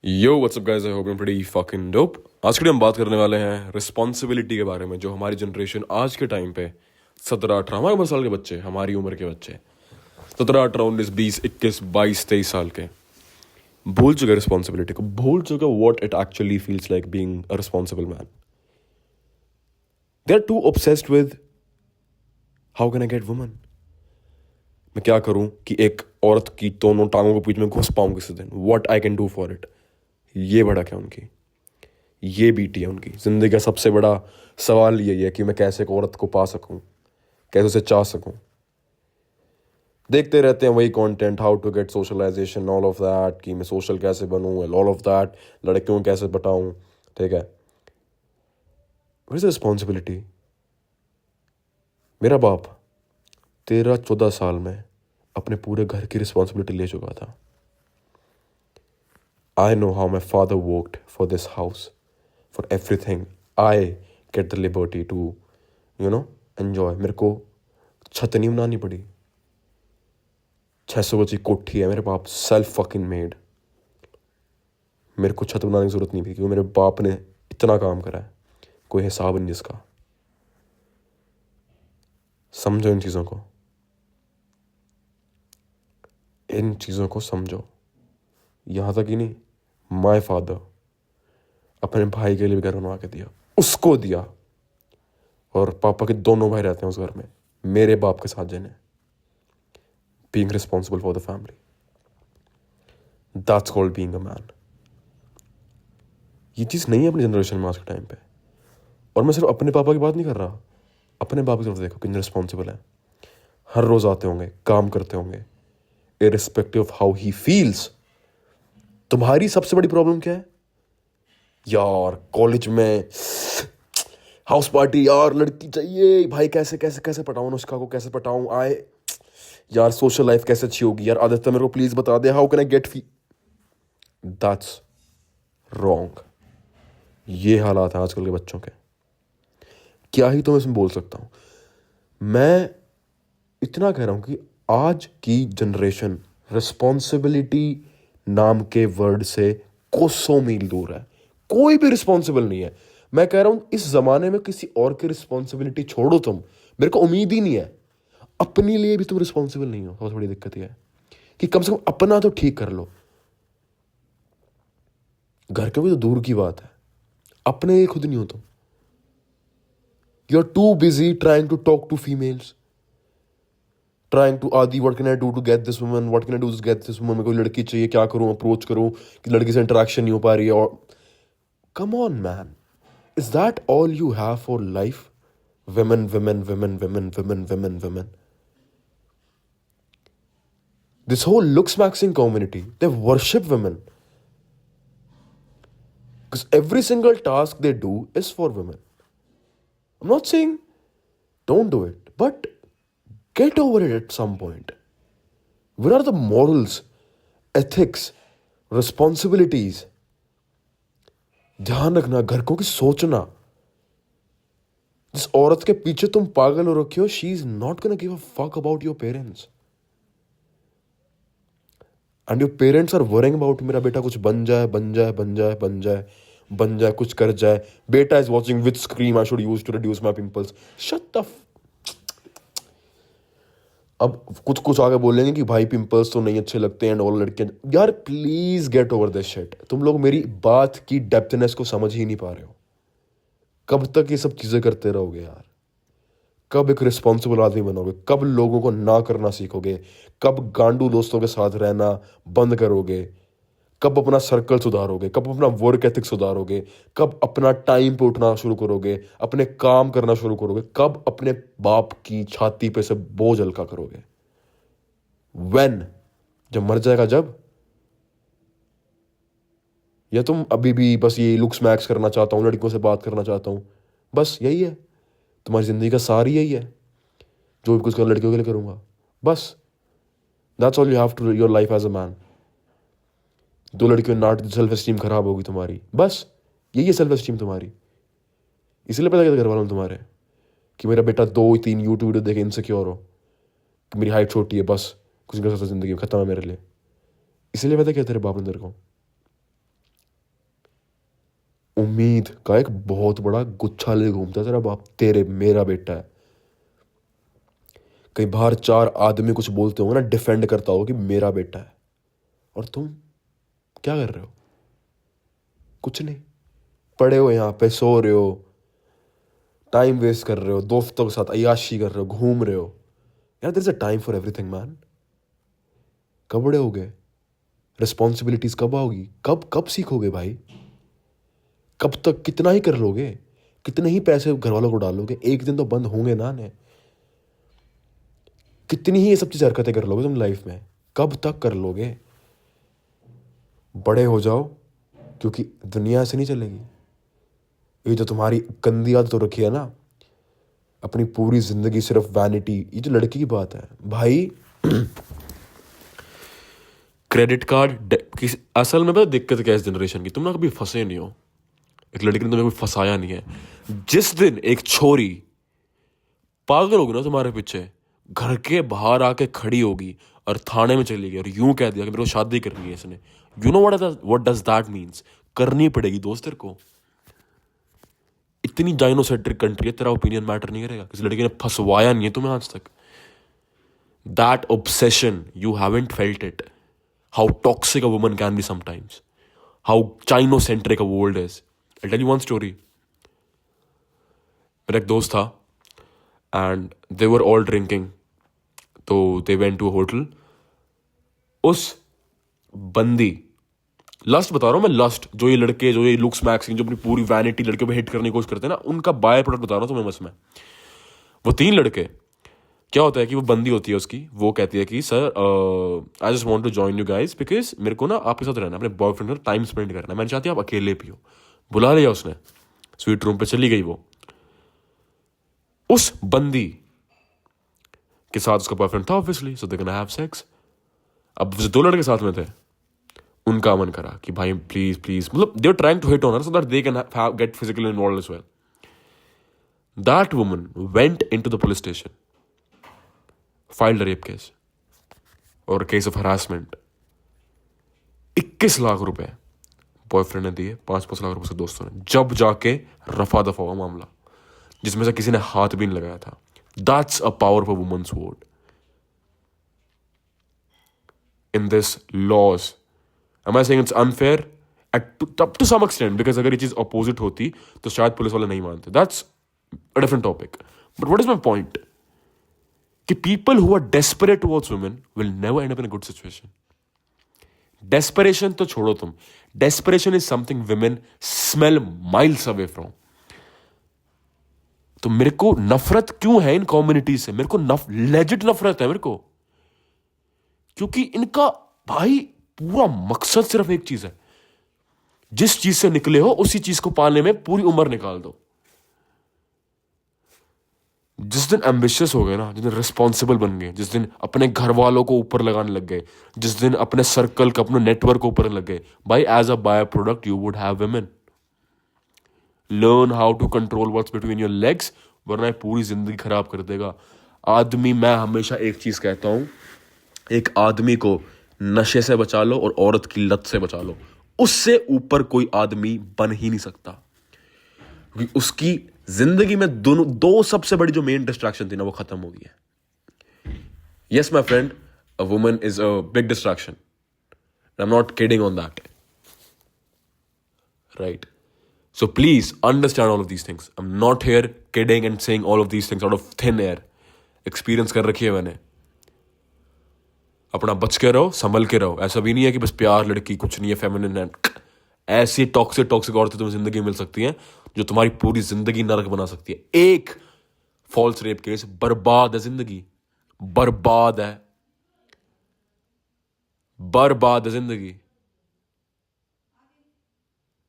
Yo what's up guys, I hope you pretty fucking dope. आज के लिए हम बात करने वाले हैं रिस्पॉन्सिबिलिटी के बारे में। जो हमारी जनरेशन आज के टाइम पे 17-18 हमारे उम्र साल के बच्चे, हमारी उम्र के बच्चे 17-18 19 20 21 22 23 साल के भूल चुके रिस्पॉन्सिबिलिटी को, भूल चुके what it actually feels like being a responsible man. They are too obsessed with how can I get woman. मैं क्या करूं कि एक औरत की दोनों टांगों के बीच में घुस पाऊं किसी दिन। What I can do for it. ये भड़क है उनकी, ये बीटी है उनकी जिंदगी का सबसे बड़ा सवाल। यही है कि मैं कैसे एक औरत को पा सकूं, कैसे उसे चाह सकूं। देखते रहते हैं वही content, how to get socialization, all of that, कि मैं सोशल कैसे बनूं, ऑल ऑफ दैट, लड़कियों को कैसे पटाऊं। ठीक है, व्हाट इज रिस्पॉन्सिबिलिटी। मेरा बाप 13-14 साल में अपने पूरे घर की रिस्पॉन्सिबिलिटी ले चुका था। I know how my father worked for this house, for everything. I get the liberty to, enjoy. मेरे को छत नहीं बनानी पड़ी। 600 गज की कोठी है, मेरे बाप सेल्फ फकिंग मेड। मेरे को छत बनाने की जरूरत नहीं थी क्योंकि मेरे बाप ने इतना काम करा है, कोई हिसाब नहीं जिसका। समझो इन चीज़ों को, इन चीज़ों को समझो। यहाँ तक ही नहीं, माय फादर अपने भाई के लिए भी घर बनवा के दिया, उसको दिया। और पापा के दोनों भाई रहते हैं उस घर में मेरे बाप के साथ जिन्हें। Being responsible for the family, that's called being a man. ये चीज़ नहीं है अपनी जनरेशन में आज के टाइम पे। और मैं सिर्फ अपने पापा की बात नहीं कर रहा, अपने बाप की तरफ देखो कितने रिस्पॉन्सिबल है। हर रोज आते होंगे, काम करते होंगे, irrespective of how he feels. तुम्हारी सबसे बड़ी प्रॉब्लम क्या है यार? कॉलेज में हाउस पार्टी, यार लड़की चाहिए भाई, कैसे कैसे कैसे पटाऊं अनुष्का को, कैसे पटाऊं आए यार, सोशल लाइफ कैसे अच्छी होगी यार, आदित्य मेरे को प्लीज बता दे, how can I get fee. That's wrong. ये हालात है आजकल के बच्चों के। क्या ही तो मैं इसमें बोल सकता हूं। मैं इतना कह रहा हूं कि आज की जनरेशन रिस्पॉन्सिबिलिटी नाम के वर्ड से कोसों मील दूर है। कोई भी रिस्पॉन्सिबल नहीं है। मैं कह रहा हूं इस जमाने में किसी और की रिस्पॉन्सिबिलिटी छोड़ो तुम, मेरे को उम्मीद ही नहीं है। अपने लिए भी तुम रिस्पॉन्सिबल नहीं हो। बहुत बड़ी दिक्कत यह है कि कम से कम अपना तो ठीक कर लो। घर के भी तो दूर की बात है, अपने लिए खुद नहीं हो तुम। You are too busy trying to talk to females, trying to आदि what can I do to get this woman, what can I do to get this woman. मेरे को लड़की चाहिए, क्या करूं, अप्रोच करूं कि लड़की से इंटरेक्शन नहीं हो पा रही है। और come on man, is that all you have for life? women women women women women women women this whole looks maxing community, they worship women because every single task they do is for women. I'm not saying don't do it, but get over it at some point. Where are the morals, ethics, responsibilities? ध्यान रखना, घर को की सोचना। जिस औरत के पीछे तुम पागल हो रखे हो, she is not gonna give a fuck about your parents, and your parents are worrying about मेरा बेटा कुछ बन जाए, बन जाए, बन जाए, बन जाए, बन जाए, कुछ कर जाए। बेटा is watching which cream I should use to reduce my pimples. Shut the अब कुछ कुछ आगे बोलेंगे कि भाई पिंपल्स तो नहीं अच्छे लगते एंड ऑल लड़के। यार please get over this shit. तुम लोग मेरी बात की डेप्थनेस को समझ ही नहीं पा रहे हो। कब तक ये सब चीजें करते रहोगे यार? कब एक रिस्पॉन्सिबल आदमी बनोगे? कब लोगों को ना करना सीखोगे? कब गांडू दोस्तों के साथ रहना बंद करोगे? कब अपना सर्कल सुधारोगे? कब अपना वर्क एथिक सुधारोगे? कब अपना टाइम पे उठना शुरू करोगे? अपने काम करना शुरू करोगे? कब अपने बाप की छाती पे से बोझ हल्का करोगे? When? जब मर जाएगा जब? या तुम अभी भी बस ये लुक्स मैक्स करना चाहता हूँ, लड़कियों से बात करना चाहता हूँ, बस यही है तुम्हारी जिंदगी का सार? यही है जो भी कुछ कर लड़कियों के लिए करूंगा, बस that's all you have to your life as a man. दो लड़कियों नाट सेल्फ एस्टीम खराब होगी तुम्हारी, बस यही है सेल्फ एस्टीम तुम्हारी। इसलिए पता क्या घर वालों तुम्हारे कि मेरा बेटा 2-3 यूट्यूब वीडियो देखे इनसिक्योर हो कि मेरी हाइट छोटी है, बस कुछ नहीं कर सकता जिंदगी में, खत्म है मेरे लिए। इसलिए पता क्या तेरे बाप ने तेरे को उम्मीद का एक बहुत बड़ा गुच्छा ले घूमता है तेरा बाप, तेरे मेरा बेटा है। कई बार 4 आदमी कुछ बोलते हो ना, डिफेंड करता हो कि मेरा बेटा है, और तुम क्या कर रहे हो? कुछ नहीं, पड़े हो यहाँ पे, सो रहे हो, टाइम वेस्ट कर रहे हो, दोस्तों के साथ अय्याशी कर रहे हो, घूम रहे हो। यार there is a time for everything man. कब बड़े हो गए? रिस्पॉन्सिबिलिटीज कब आओगी? कब कब सीखोगे भाई? कब तक कितना ही कर लोगे? कितने ही पैसे घर वालों को डालोगे? एक दिन तो बंद होंगे ना ने। कितनी ही ये सब चीज हरकतें कर लोगे तुम लाइफ में? कब तक कर लोगे? बड़े हो जाओ, क्योंकि दुनिया ऐसे नहीं चलेगी। ये जो तुम्हारी गंदी आदत तो रखी है ना, अपनी पूरी जिंदगी सिर्फ वैनिटी, ये जो लड़की की बात है भाई, क्रेडिट कार्ड असल में पता दिक्कत क्या है इस जनरेशन की, तुम ना कभी फंसे नहीं हो, एक लड़की ने तुम्हें कोई फंसाया नहीं है। जिस दिन एक छोरी पागल होगी ना तुम्हारे पीछे, घर के बाहर आके खड़ी होगी और थाने में चली गई और यूं कह दिया कि मेरे को शादी करनी है इसने, you know what does that means? करनी पड़ेगी दोस्त तेरे को। इतनी जाइनोसेंट्रिक कंट्री है, तेरा ओपिनियन मैटर नहीं करेगा। किसी लड़की ने फंसवाया नहीं है तुम्हें आज तक। That obsession, you haven't felt it. How toxic a woman can be sometimes. How gynocentric a world is. I'll tell you one story. मेरा एक दोस्त था and they were all drinking. तो they went to a hotel. उस बंदी, lust बता रहा हूँ मैं, लस्ट, जो ये लड़के, जो ये लुक्स मैक्सिंग, जो अपनी पूरी वैनिटी लड़कियों पे हिट करने की कोशिश करते हैं ना, उनका बाय प्रोडक्ट बता रहा हूँ तुम्हें बस मैं। वो 3 लड़के, क्या होता है कि वो बंदी होती है उसकी, वो कहती है कि sir I just want to join you guys because मेरे को ना आपके साथ रहना, अपने बॉयफ्रेंड के साथ टाइम स्पेंड करना है, मैं चाहती हूँ आप अकेले पियो। बुला लिया उसने, स्वीट रूम पे चली गई वो। उस बंदी के साथ उसका बॉयफ्रेंड था obviously, so they can have sex. अब जो 2 लड़के साथ में थे, उनका मन करा कि भाई प्लीज प्लीज, मतलब they are trying to hit on her so that they can get physically involved as well. That woman went into the police station, filed a rape case और केस ऑफ हरासमेंट। 21 लाख रुपए boyfriend ने दिए, 5-5 लाख रुपए से दोस्तों ने, जब जाके रफा दफा हुआ मामला, जिसमें से किसी ने हाथ भी नहीं लगाया था। That's a powerful woman's word in this laws. Am I saying it's unfair? up to some extent, because अगर ये चीज अपोजिट होती तो शायद पुलिस वाले नहीं मानते। That's a different topic, but what is my point कि people who are desperate towards women will never end up in a good situation. Desperation तो छोड़ो तुम, desperation is something women smell miles away from. तो मेरे को नफरत क्यों है इन कम्युनिटी से? मेरे को लेजिट नफरत है मेरे को, क्योंकि इनका भाई पूरा मकसद सिर्फ एक चीज है, जिस चीज से निकले हो उसी चीज को पाने में पूरी उम्र निकाल दो। जिस दिन एम्बिशियस हो गए ना, जिस दिन रिस्पॉन्सिबल बन गए, जिस दिन अपने घर वालों को ऊपर लगाने लग गए, जिस दिन अपने सर्कल का, अपने नेटवर्क को ऊपर लग गए, भाई as a by product you would have women. Learn how to control what's between your legs, वरना ये पूरी जिंदगी खराब कर देगा। आदमी, मैं हमेशा एक चीज कहता हूं, एक आदमी को नशे से बचा लो और औरत की लत से बचा लो, उससे ऊपर कोई आदमी बन ही नहीं सकता। क्योंकि उसकी जिंदगी में दोनों 2 सबसे बड़ी जो मेन डिस्ट्रैक्शन थी ना, वो खत्म हो गई है। Yes my friend, a woman is a big distraction, I am not kidding on that, right? So please understand all of these things. I am not here kidding and saying all of these things out of thin air. Experience कर रखी है मैंने। अपना बच के रहो, संभल के रहो। ऐसा भी नहीं है कि बस प्यार, लड़की कुछ नहीं है, फेमिनिन है। ऐसी टॉक्सिक औरतें तुम्हें जिंदगी में मिल सकती हैं जो तुम्हारी पूरी जिंदगी नरक बना सकती है। एक फॉल्स रेप केस बर्बाद है जिंदगी, बर्बाद है, बर्बाद है जिंदगी।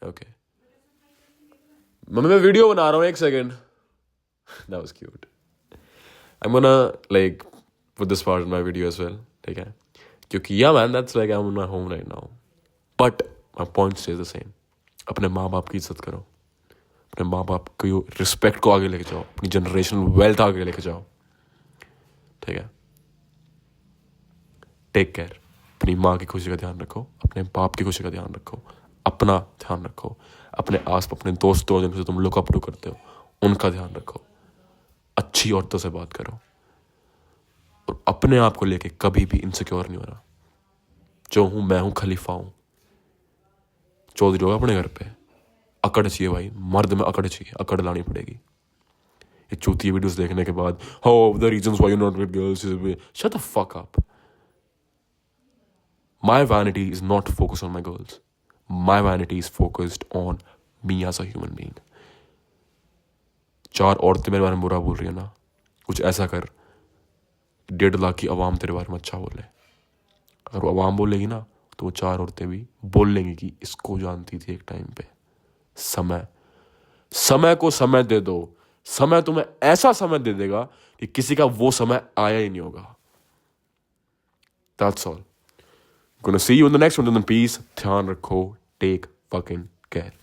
ओके, मैं वीडियो बना रहा हूं, 1 second. That was cute. I am gonna like put this part in my video as well, ठीक है? क्योंकि yeah man, that's like I am in my home right now, but my point stays the same. अपने माँ बाप की इज्जत करो, अपने माँ बाप की रिस्पेक्ट को आगे लेके जाओ, अपनी जनरेशनल वेल्थ आगे लेके जाओ, ठीक है? Take care. अपनी माँ की खुशी का ध्यान रखो, अपने बाप की खुशी का ध्यान रखो, अपना ध्यान रखो। अपने आस अपने दोस्तों जिनसे तुम लुक अप टू करते हो उनका ध्यान रखो, अच्छी औरतों से बात करो, और अपने आप को लेके कभी भी इनसिक्योर नहीं होना। जो हूं मैं हूं, खलीफा हूं, चौधरी होगा अपने घर पे। अकड़ चाहिए भाई, मर्द में अकड़ चाहिए, अकड़ लानी पड़ेगी। ये चूतिया वीडियोस देखने के बाद how the reasons why you not with girls, shut the fuck up. My vanity is not focused on my girls. My vanity is focused on me as a human being. 4 औरतें मेरे बारे में बुरा बोल रही है ना, कुछ ऐसा कर 1.5 लाख की आवाम तेरे बारे में अच्छा बोले। अगर वो आवाम बोलेगी ना तो वो 4 औरतें भी बोल लेंगी कि इसको जानती थी एक टाइम पे। समय को समय दे दो, समय तुम्हें ऐसा समय दे देगा कि किसी का वो समय आया ही नहीं होगा। That's all. Gonna see you in the next one. Then peace. ध्यान रखो. Take fucking care.